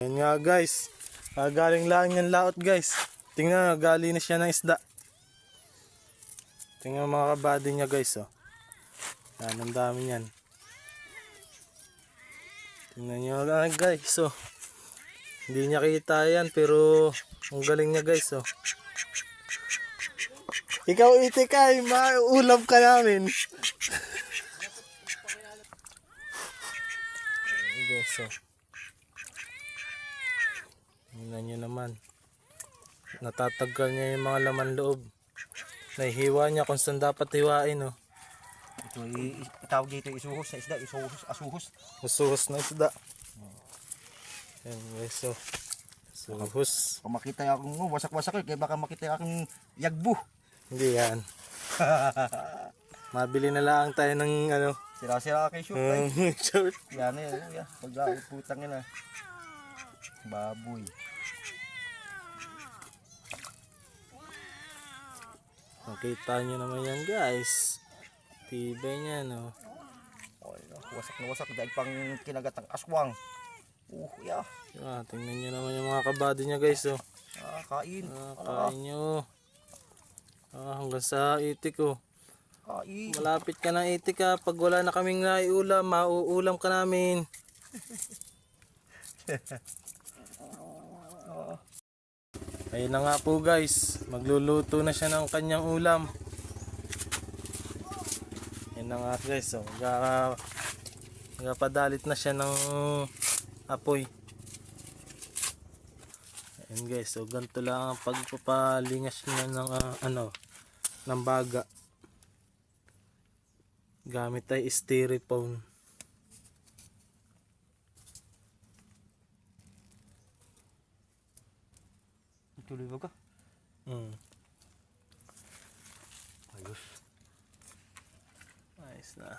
Yan nga guys, galing lang yung laot guys. Tingnan, gali na siya ng isda. Tingnan mga kabady niya guys, oh. Yan, ang dami niyan. Tingnan nyo lang guys, oh. Hindi niya kita yan, pero ang galing niya guys, oh. Ikaw itikay, maulam ka namin. Guys, oh. Tingnan nyo naman. Natatanggal niya yung mga laman loob. Nahihiwa niya kung saan dapat hiwain, oh. Ito itawag dito isuhos sa isda, asuhos. Usuhos na isda. Ayan guys, so suhos. Kung makita akong wasak-wasak kaya baka makita akong yagbo. Hindi yan. Mabili na lang tayo ng ano. Sira-sira kay shoot. Short. Yan eh, paglaot putang ina. Baboy. Makita nyo naman yan guys. Tibay niya, no. Wasak na wasak dahil pang kinagat ng aswang. Yeah. Tingnan nyo naman yung mga kabady niya guys, oh. Kain. Kain nyo. Hanggang sa itik, oh. Kain. Malapit ka ng itik, ha. Pag wala na kaming naiulam, mauulam ka namin. Ayun na nga po guys, magluluto na siya ng kanyang ulam. Ayun na nga guys, oh. Magpadalit na siya ng apoy. Ayun guys, so ganito lang ang pagpapalingas niya ng ng baga. Gamit ay styrofoam. Tuloy ba ka? Ayos. Ayos na.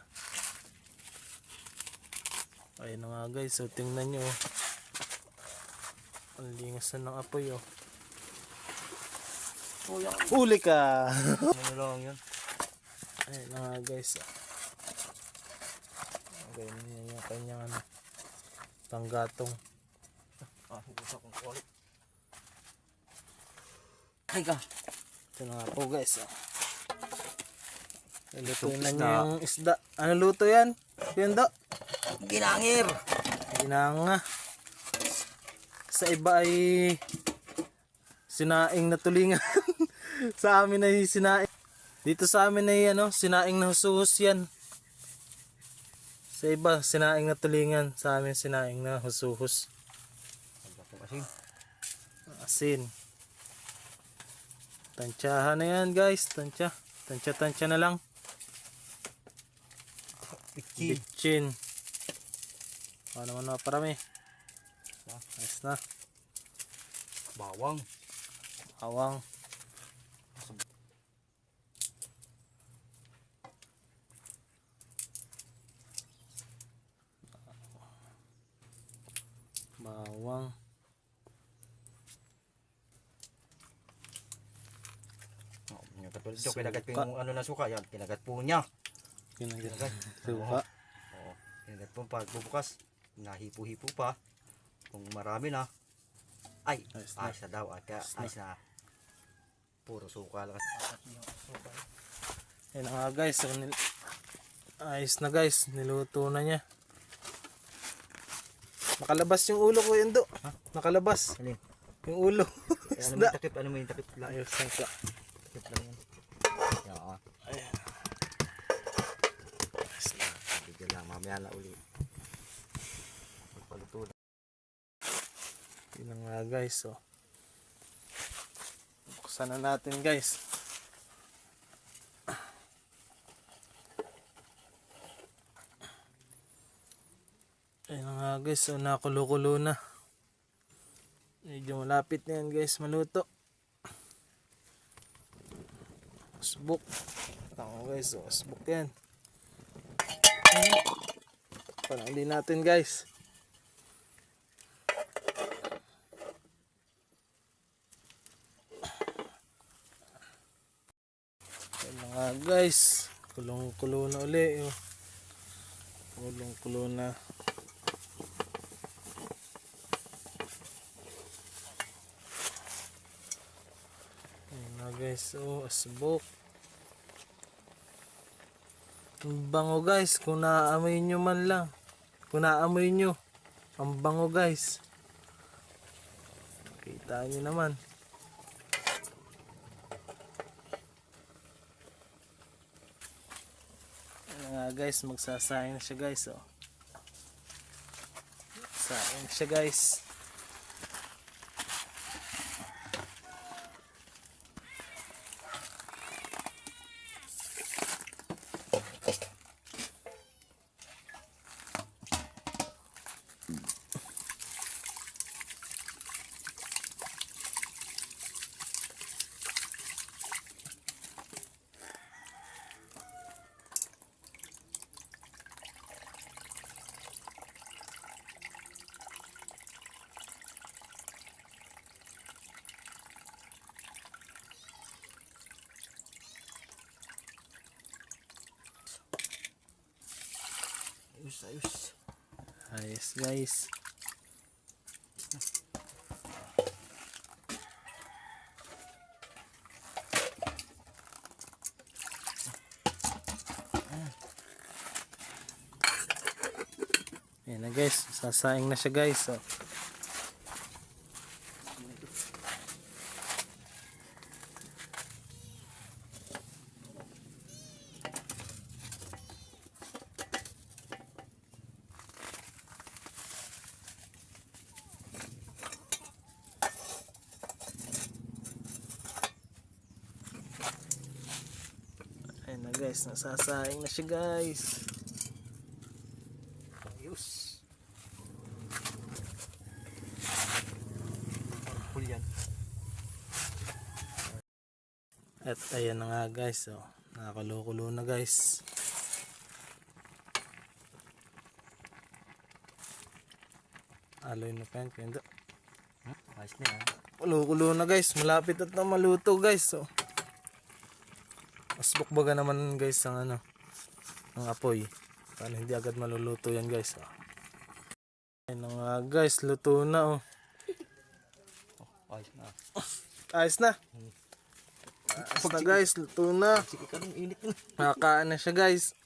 Ayun na nga guys, so tingnan nyo, oh. Ang lingas na ng apoy, oh. Huli ka! Ano lang yun? Ayun na nga guys, oh. Okay, yan yung kanyang panggatong. Hugusa kong kulit. Ay ka! Ito na nga po guys, oh. Lutuin na niya yung isda. Ano luto yan? Yun do? Ginangir! Ginanga. Sa iba ay sinaing na tulingan. Sa amin ay sinaing. Dito sa amin ay sinaing na husuhos yan. Sa iba sinaing na tulingan. Sa amin sinaing na husuhos. Asin. Asin. Tansyahan na yan guys. Tansya na lang. Bitchin. Ano naman parami. Ayos na. Bawang. Awang. Bawang. Ito kinagat ko yung na suka. Yan, kinagat po niya. Kinagat. Suka. Oo. Kinagat po pag bubukas. Nahipo-hipo pa. Kung marami na. Ay, ayos na daw. Ayos na. Puro suka lang. Yan nga guys. So, ayos na guys. Niluto na niya. Nakalabas yung ulo ko yun do. Nakalabas. Alin? Yung ulo. Ano mo yung takip lang? Ayos na siya. Takip lang yan. Yan. Ayan. Ayos na. Bigyan lang. Mamaya na uli. Magpaluto na. Yun na nga guys. So, buksan na natin guys. Ayun na nga guys. So, nakulo-kulo na. Medyo malapit na yan guys. Maluto. Asbuk. Tama guys. So, asbuk yan. Panalin natin guys. Ayun na nga guys. Kulong-kulo na uli. Oh. Kulong-kulo na. guys, oh, asbok. Ang bango guys, kung naaamoy nyo man lang. Kung naamoy nyo, ang bango guys. Kita nyo naman. Ayan nga guys, magsasaing na siya guys, oh. Saing siya guys. Ayos, ayos. Ayos guys. Ayan na guys, sasaing na siya guys, oh. Ayan na guys, nasasaing na siya guys. Ayos. Full yan. At ayan na nga guys, oh. Nakakulo-kulo na guys. Aloy na pa yan, kaya Ayos na yan. kulo-kulo na guys, malapit at na maluto guys, oh. Mas bukbaga naman guys ang ano, ang apoy. Para hindi agad maluluto yan guys, oh. Ayan na nga guys, luto na, oh. Ayos na. Ayos na. Ayos na guys, luto na. Sige ka nung init na. Nakakaan na siya guys.